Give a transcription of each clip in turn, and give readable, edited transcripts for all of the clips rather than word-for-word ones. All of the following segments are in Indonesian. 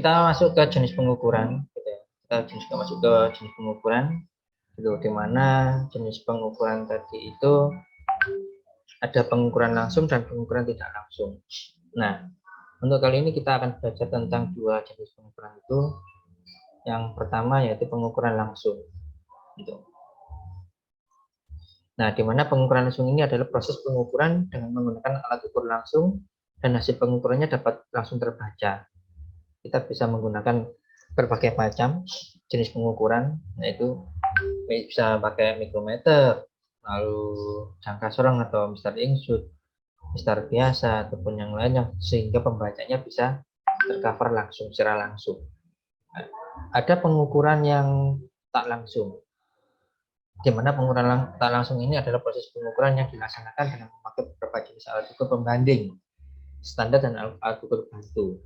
kita masuk ke jenis pengukuran, gitu ya. Kita masuk ke jenis pengukuran, gitu, di mana jenis pengukuran tadi itu ada pengukuran langsung dan pengukuran tidak langsung. Nah, untuk kali ini kita akan belajar tentang dua jenis pengukuran itu. Yang pertama yaitu pengukuran langsung. Gitu. Nah, di mana pengukuran langsung ini adalah proses pengukuran dengan menggunakan alat ukur langsung dan hasil pengukurannya dapat langsung terbaca. Kita bisa menggunakan berbagai macam jenis pengukuran, yaitu bisa pakai mikrometer, lalu jangka sorong atau Mr. Inkshot, Mr. biasa ataupun yang lainnya, sehingga pembacanya bisa tercover langsung secara langsung. Ada pengukuran yang tak langsung, di mana pengukuran tak langsung ini adalah proses pengukuran yang dilaksanakan dengan memakai beberapa jenis alat ukur pembanding, standar dan alat ukur bantu.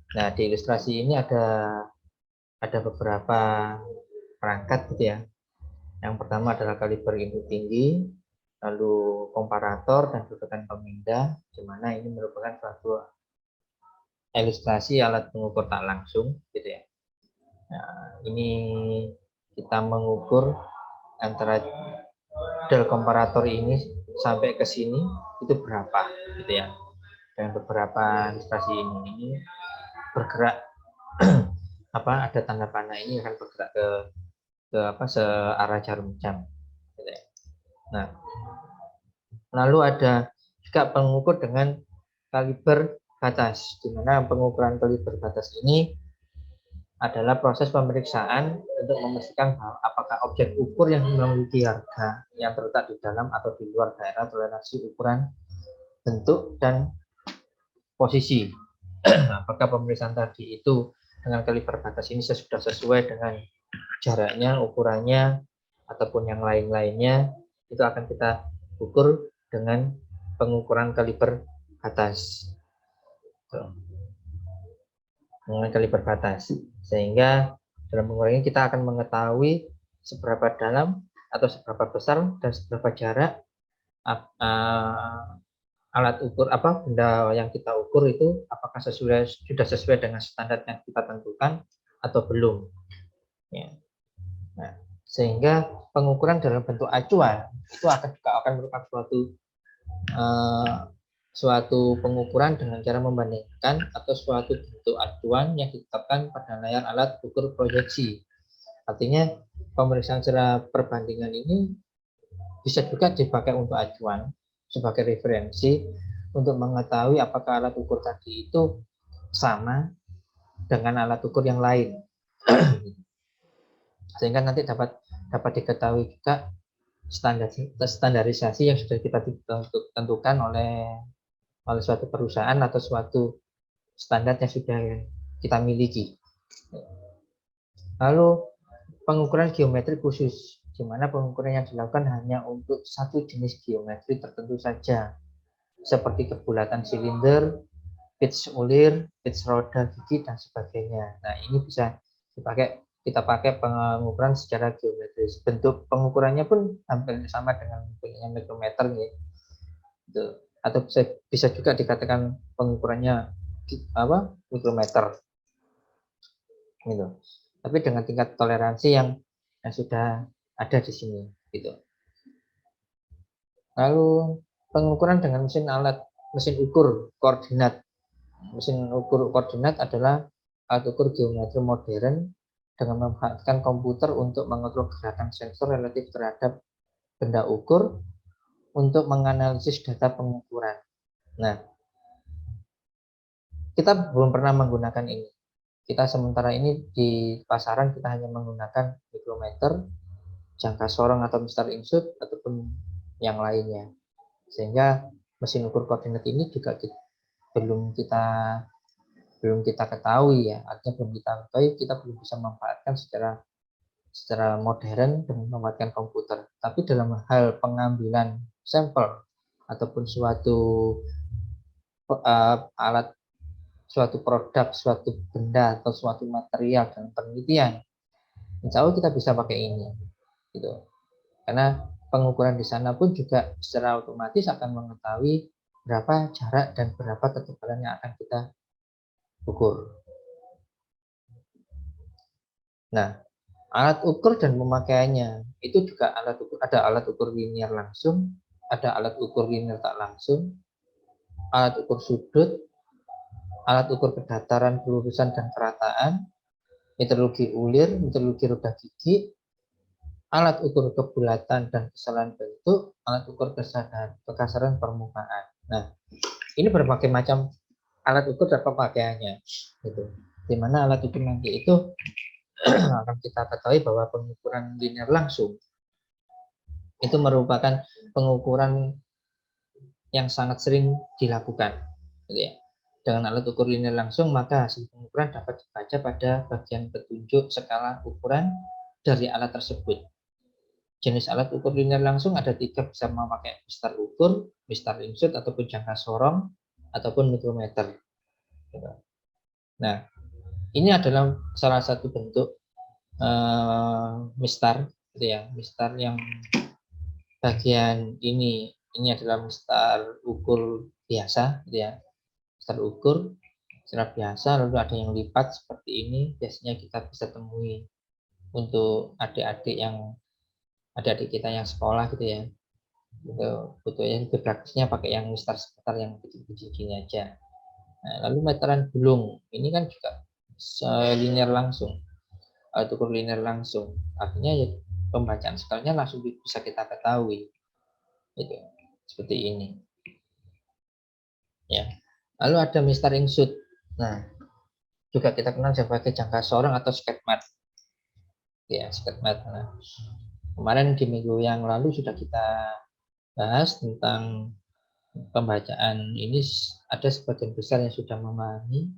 Nah, di ilustrasi ini ada beberapa perangkat gitu ya. Yang pertama adalah kaliber input tinggi, lalu komparator dan rujukan pemindah, di mana ini merupakan suatu ilustrasi alat pengukur tak langsung gitu ya. Nah, ini kita mengukur antara del komparator ini sampai ke sini itu berapa gitu ya. Dan beberapa ilustrasi ini bergerak ada tanda panah ini akan bergerak ke searah jarum jam gitu ya. Nah, lalu ada juga pengukur dengan kaliber batas, di mana pengukuran kaliber batas ini adalah proses pemeriksaan untuk memastikan apakah objek ukur yang memiliki harga yang terletak di dalam atau di luar daerah toleransi ukuran bentuk dan posisi. Apakah pemeriksaan tadi itu dengan kaliber batas ini sudah sesuai dengan jaraknya, ukurannya, ataupun yang lain-lainnya, itu akan kita ukur dengan pengukuran kaliber batas. Dengan kaliber batas. Sehingga dalam pengukuran ini kita akan mengetahui seberapa dalam atau seberapa besar dan seberapa jarak alat ukur benda yang kita ukur itu apakah sudah sesuai dengan standar yang kita tentukan atau belum. Ya. Nah, sehingga pengukuran dalam bentuk acuan itu akan merupakan suatu pengukuran dengan cara membandingkan atau suatu bentuk acuan yang ditetapkan pada layar alat ukur proyeksi. Artinya pemeriksaan secara perbandingan ini bisa juga dipakai untuk acuan sebagai referensi untuk mengetahui apakah alat ukur tadi itu sama dengan alat ukur yang lain. Sehingga nanti dapat diketahui juga standarisasi yang sudah kita tentukan oleh suatu perusahaan atau suatu standar yang sudah kita miliki. Lalu pengukuran geometri khusus, di mana pengukuran yang dilakukan hanya untuk satu jenis geometri tertentu saja, seperti kebulatan silinder, pitch ulir, pitch roda gigi, dan sebagainya. Nah, ini bisa kita pakai pengukuran secara geometris. Bentuk pengukurannya pun hampir sama dengan bentuknya mikrometer gitu. Atau bisa juga dikatakan pengukurannya mikrometer gitu. Tapi dengan tingkat toleransi yang sudah ada di sini gitu. Lalu pengukuran dengan mesin ukur koordinat. Mesin ukur koordinat adalah alat ukur geometri modern dengan memanfaatkan komputer untuk mengatur gerakan sensor relatif terhadap benda ukur untuk menganalisis data pengukuran. Nah, kita belum pernah menggunakan ini. Kita sementara ini di pasaran kita hanya menggunakan mikrometer, jangka sorong atau Mr. Inkshot ataupun yang lainnya. Sehingga mesin ukur koordinat ini juga belum kita ketahui ya, artinya belum kita ketahui, kita belum bisa memanfaatkan secara modern dengan memanfaatkan komputer. Tapi dalam hal pengambilan sampel ataupun suatu alat, suatu produk, suatu benda atau suatu material dalam penelitian, insya Allah kita bisa pakai ini, gitu. Karena pengukuran di sana pun juga secara otomatis akan mengetahui berapa jarak dan berapa ketebalan yang akan kita ukur. Nah, alat ukur dan pemakaiannya itu juga ada alat ukur linear langsung, ada alat ukur linear tak langsung, alat ukur sudut, alat ukur kedataran, pelurusan dan kerataan, meteorologi ulir, meteorologi roda gigi, alat ukur kebulatan dan kesalahan bentuk, alat ukur kekasaran permukaan. Nah, ini berbagai macam alat ukur dan pemakaiannya, gitu. Di mana alat ukur nanti itu akan kita ketahui bahwa pengukuran linear langsung itu merupakan pengukuran yang sangat sering dilakukan, gitu ya. Dengan alat ukur linear langsung, maka hasil pengukuran dapat dibaca pada bagian petunjuk skala ukuran dari alat tersebut. Jenis alat ukur linear langsung ada 3, bisa memakai mistar ukur, mistar insut, ataupun jangka sorong, ataupun mikrometer. Nah, ini adalah salah satu bentuk mistar, gitu ya. Mistar yang bagian ini adalah mistar ukur biasa, gitu ya. Mistar ukur secara biasa, lalu ada yang lipat seperti ini, biasanya kita bisa temui untuk adik-adik kita yang sekolah, gitu ya. Butuhnya lebih praktisnya pakai yang mistar sekitar yang kecil-kecil gini aja. Nah, lalu meteran gulung ini kan juga linear langsung, alat ukur linear langsung, artinya ya pembacaan skalanya langsung bisa kita ketahui, gitu, seperti ini ya. Lalu ada mistar insut, nah juga kita kenal sebagai jangka sorong atau sketmat, ya sketmat. Nah, kemarin di minggu yang lalu sudah kita bahas tentang pembacaan ini, ada sebagian besar yang sudah memahami,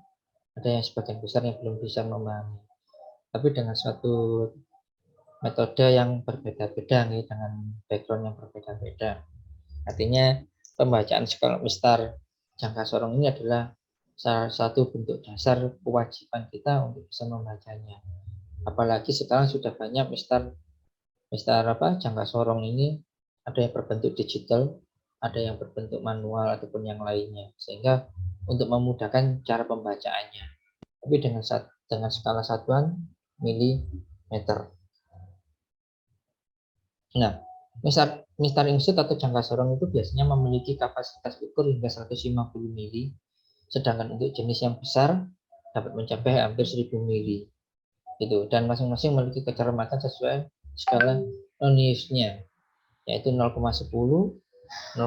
ada yang sebagian besar yang belum bisa memahami. Tapi dengan suatu metode yang berbeda-beda nih, dengan background yang berbeda-beda. Artinya pembacaan skala mistar jangka sorong ini adalah salah satu bentuk dasar kewajiban kita untuk bisa membacanya. Apalagi sekarang sudah banyak mistar jangka sorong ini, ada yang berbentuk digital, ada yang berbentuk manual ataupun yang lainnya, sehingga untuk memudahkan cara pembacaannya, tapi dengan skala satuan milimeter. Nah, mistar insut atau jangka sorong itu biasanya memiliki kapasitas ukur hingga 150 mili, sedangkan untuk jenis yang besar dapat mencapai hampir 1000 mili. Gitu. Dan masing-masing memiliki kecermatan sesuai skala Noniusnya, yaitu 0,10, 0,5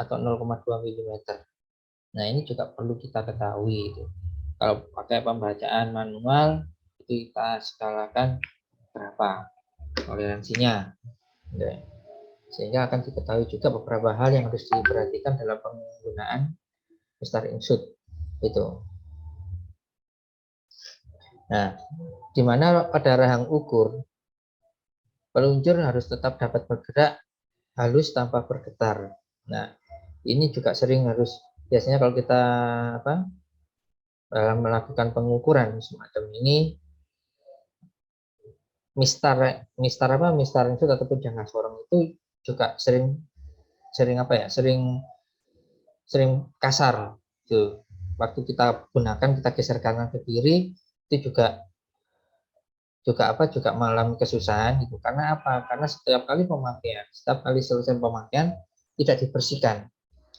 atau 0,2 mm. Nah, ini juga perlu kita ketahui itu. Kalau pakai pembacaan manual itu kita skalakan berapa toleransinya. Sehingga akan diketahui juga beberapa hal yang harus diperhatikan dalam penggunaan mistar insut itu. Nah, di mana pada rahang ukur peluncur harus tetap dapat bergerak halus tanpa bergetar. Nah, ini juga sering harus, biasanya kalau kita melakukan pengukuran semacam ini, mistar insut ataupun jangka sorong itu juga sering kasar gitu. Waktu kita gunakan, kita geser kanan ke kiri, itu juga mengalami kesusahan gitu. Karena apa? Karena setiap kali selesai pemakaian tidak dibersihkan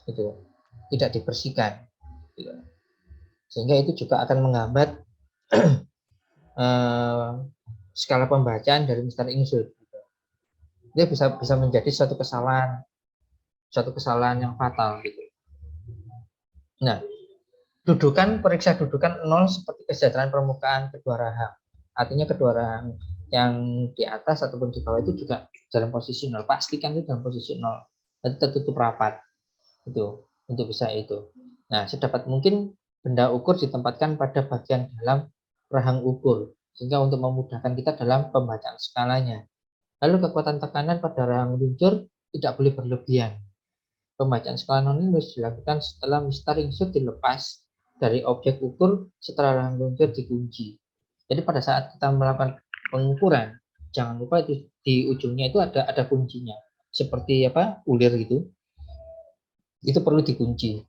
gitu. Tidak dibersihkan gitu. Sehingga itu juga akan menghambat skala pembacaan dari mistar insut. Dia bisa menjadi suatu kesalahan yang fatal gitu. Nah, periksa dudukan 0 seperti kesejahteraan permukaan kedua rahang. Artinya kedua rahang yang di atas ataupun di bawah itu juga dalam posisi 0. Pastikan itu dalam posisi 0. Dan tertutup rapat. Itu untuk bisa itu. Nah, sedapat mungkin benda ukur ditempatkan pada bagian dalam rahang ukur, sehingga untuk memudahkan kita dalam pembacaan skalanya. Lalu kekuatan tekanan pada rahang luncur tidak boleh berlebihan. Pembacaan skala non ini harus dilakukan setelah mistar insut dilepas dari objek ukur setelah rahang luncur dikunci. Jadi pada saat kita melakukan pengukuran, jangan lupa itu di ujungnya itu ada kuncinya, seperti ulir gitu. Itu perlu dikunci.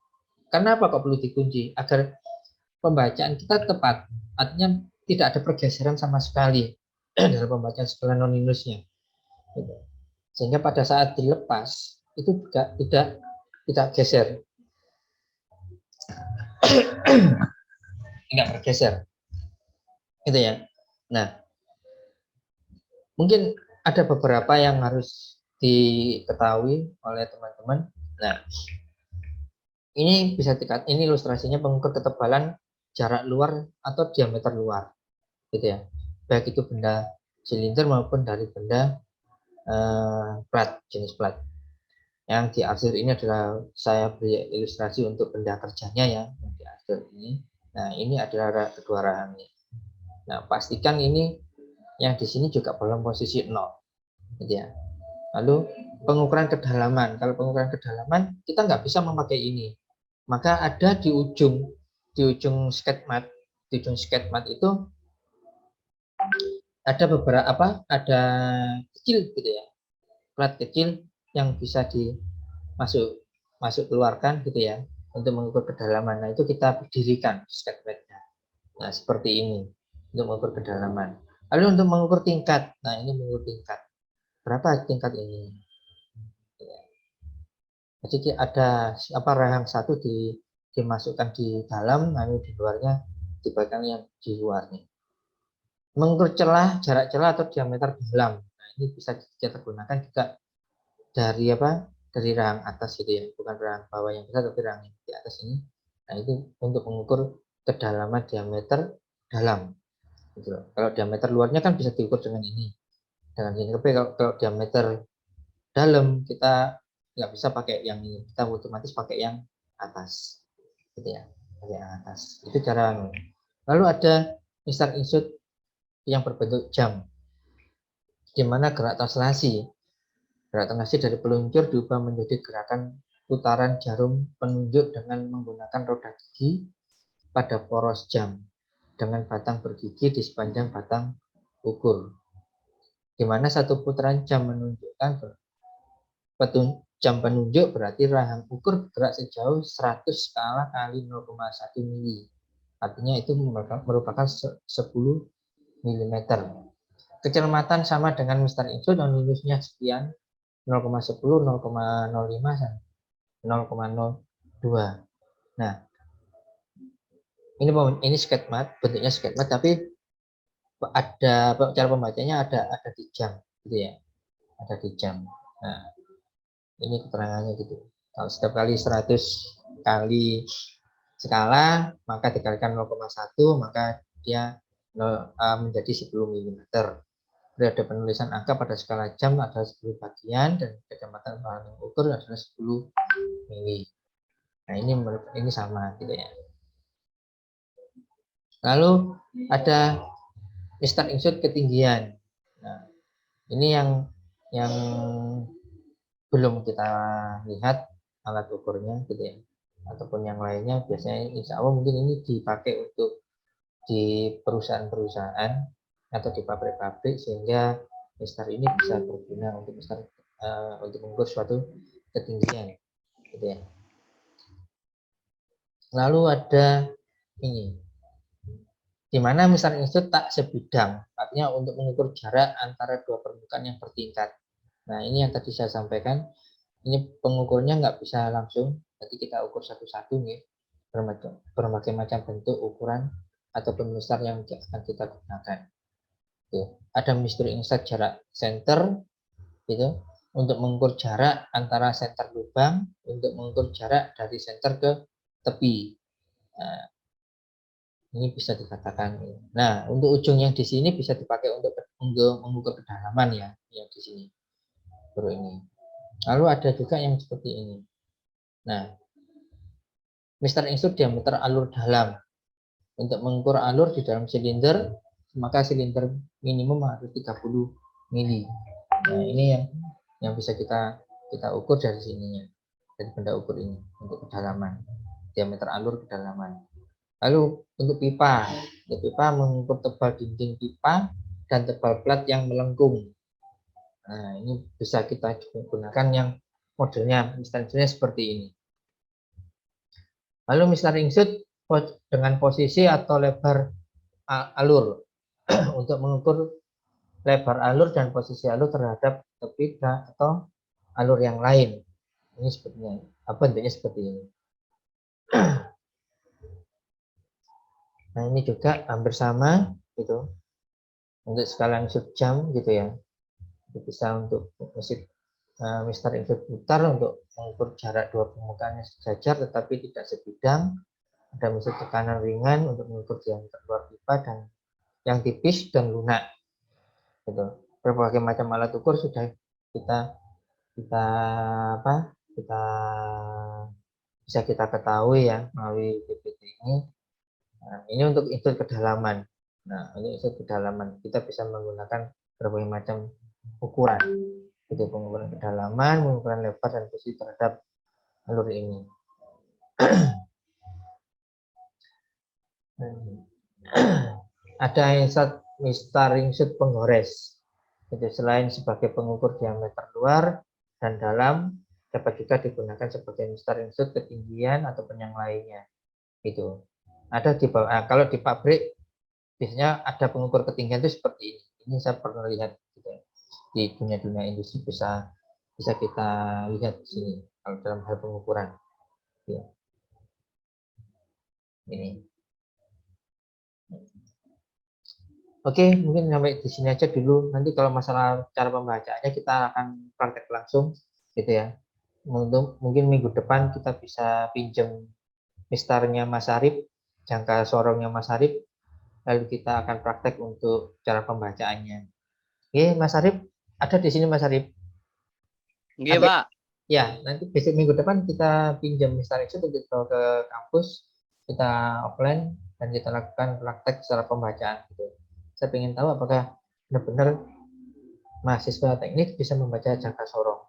Karena apa kok perlu dikunci? Agar pembacaan kita tepat. Artinya tidak ada pergeseran sama sekali dalam pembacaan skala non-minusnya. Gitu. Sehingga pada saat dilepas itu juga tidak geser, tidak bergeser, gitu ya. Nah, mungkin ada beberapa yang harus diketahui oleh teman-teman. Nah, ini bisa ini ilustrasinya pengukur ketebalan jarak luar atau diameter luar, gitu ya. Baik itu benda silinder maupun dari benda plat, jenis plat. Yang diarsir ini adalah saya beri ilustrasi untuk benda kerjanya ya, yang diarsir ini. Nah, ini adalah kedua rahangnya. Nah, pastikan ini yang di sini juga dalam posisi 0, gitu ya. Lalu pengukuran kedalaman. Kalau pengukuran kedalaman kita nggak bisa memakai ini. Maka ada di ujung sketmat, di ujung sketmat itu ada beberapa ada kecil gitu ya, plat kecil yang bisa masuk keluarkan gitu ya untuk mengukur kedalaman. Nah, itu kita berdirikan sketmatnya. Nah, seperti ini untuk mengukur kedalaman. Lalu untuk mengukur tingkat. Nah, ini mengukur tingkat. Berapa tingkat ini? Jadi ada rahang satu dimasukkan di dalam, lalu di luarnya dibagikan yang di luarnya. Mengukur celah, jarak celah atau diameter dalam. Nah, ini bisa kita gunakan juga dari dari rahang atas gitu ya, bukan rahang bawah yang besar tapi rahang di atas ini. Nah, itu untuk mengukur kedalaman diameter dalam. Gitu. Kalau diameter luarnya kan bisa diukur dengan ini, tapi kalau diameter dalam kita nggak bisa pakai yang ini, kita otomatis pakai yang atas, gitu ya, pakai yang atas. Itu cara. Lalu ada Mr. Insert yang berbentuk jam, di mana gerak translasi dari peluncur diubah menjadi gerakan putaran jarum penunjuk dengan menggunakan roda gigi pada poros jam dengan batang bergigi di sepanjang batang ukur, di mana satu putaran jam menunjukkan jam penunjuk berarti rahang ukur bergerak sejauh 100 skala kali 0,1 mili. Artinya itu merupakan 10 mm. Kecermatan sama dengan Mr. Insert dan minusnya sekian 0,10, 0,05, 0,02. Nah, ini sketmat, bentuknya sketmat, tapi ada cara pembacanya ada di jam, gitu ya, ada di jam. Nah, ini keterangannya gitu. Kalau setiap kali 100 kali skala, maka dikalikan 0,1, maka dia menjadi 10 mm. Ada penulisan angka pada skala jam adalah 10 bagian dan kecepatan rahang ukur adalah 10 mili. Nah, ini sama gitu ya. Lalu ada Mr. Insert ketinggian. Nah, ini yang belum kita lihat alat ukurnya gitu ya, ataupun yang lainnya. Biasanya insya Allah mungkin ini dipakai untuk di perusahaan-perusahaan atau di pabrik-pabrik, sehingga Mr. ini bisa berguna untuk untuk mengukur suatu ketinggian gitu ya. Lalu ada ini, di mana Mr. Insert tak sebidang, artinya untuk mengukur jarak antara dua permukaan yang bertingkat. Nah, ini yang tadi saya sampaikan, ini pengukurnya nggak bisa langsung, jadi kita ukur satu-satu nih, berbagai macam bentuk ukuran ataupun mistar yang akan kita gunakan. Tuh, ada Mr. Insert jarak center, gitu, untuk mengukur jarak antara center lubang, untuk mengukur jarak dari center ke tepi. Nah, ini bisa dikatakan. Nah, untuk ujung yang di sini bisa dipakai untuk mengukur kedalaman ya, yang di sini. Baru ini. Lalu ada juga yang seperti ini. Nah, Mr. Insert diameter alur dalam. Untuk mengukur alur di dalam silinder, maka silinder minimum harus 30 mili. Nah, ini yang bisa kita ukur dari sininya, dari benda ukur ini untuk kedalaman, diameter alur kedalaman. Lalu untuk pipa mengukur tebal dinding pipa dan tebal plat yang melengkung. Nah, ini bisa kita gunakan yang modelnya misalnya seperti ini. Lalu Mr. Insert dengan posisi atau lebar alur untuk mengukur lebar alur dan posisi alur terhadap tepi atau alur yang lain. Ini sepertinya bentuknya seperti ini. Nah, ini juga hampir sama gitu. Untuk skala insert jam gitu ya. Bisa untuk mesin Mister insert putar untuk mengukur jarak dua permukaan yang sejajar tetapi tidak sebidang. Ada mesin tekanan ringan untuk mengukur diameter luar pipa dan yang tipis dan lunak. Gitu. Berbagai macam alat ukur sudah kita bisa kita ketahui ya melalui PPT ini. Nah, ini untuk insert kedalaman. Nah, ini insert kedalaman. Kita bisa menggunakan berbagai macam ukuran. Itu pengukuran kedalaman, pengukuran lebar dan posisi terhadap alur ini. Ada Mister insert penggores. Jadi selain sebagai pengukur diameter luar dan dalam, dapat juga digunakan sebagai Mister insert ketinggian ataupun yang lainnya. Itu ada di bawah. Kalau di pabrik biasanya ada pengukur ketinggian itu seperti ini. Ini saya pernah lihat gitu ya. Di dunia industri bisa kita lihat di sini kalau dalam hal pengukuran. Ya. Ini. Oke, mungkin sampai di sini aja dulu. Nanti kalau masalah cara pembacaannya kita akan praktek langsung, gitu ya. Mungkin minggu depan kita bisa pinjam mistarnya Mas Arif, jangka sorongnya Mas Arif, lalu kita akan praktek untuk cara pembacaannya. Oke, Mas Arif, ada di sini Mas Arif? Iya, Pak. Ya, nanti besok minggu depan kita pinjam mistar itu untuk kita ke kampus, kita offline dan kita lakukan praktek secara pembacaan. Gitu. Saya ingin tahu apakah benar-benar mahasiswa teknik bisa membaca jangka sorong.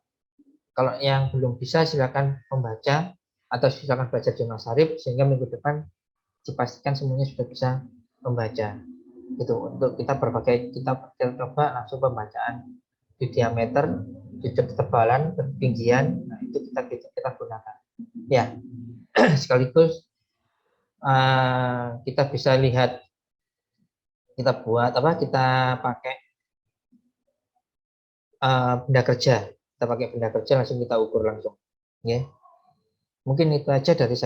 Kalau yang belum bisa silakan membaca atau silakan baca di Mas Arif sehingga minggu depan dipastikan semuanya sudah bisa membaca. Itu untuk kita coba langsung pembacaan di diameter, di ketebalan, ketinggian, nah itu kita gunakan. Ya, sekaligus kita bisa lihat kita pakai benda kerja. Kita pakai benda kerja langsung kita ukur langsung. Ya. Mungkin itu aja dari saya.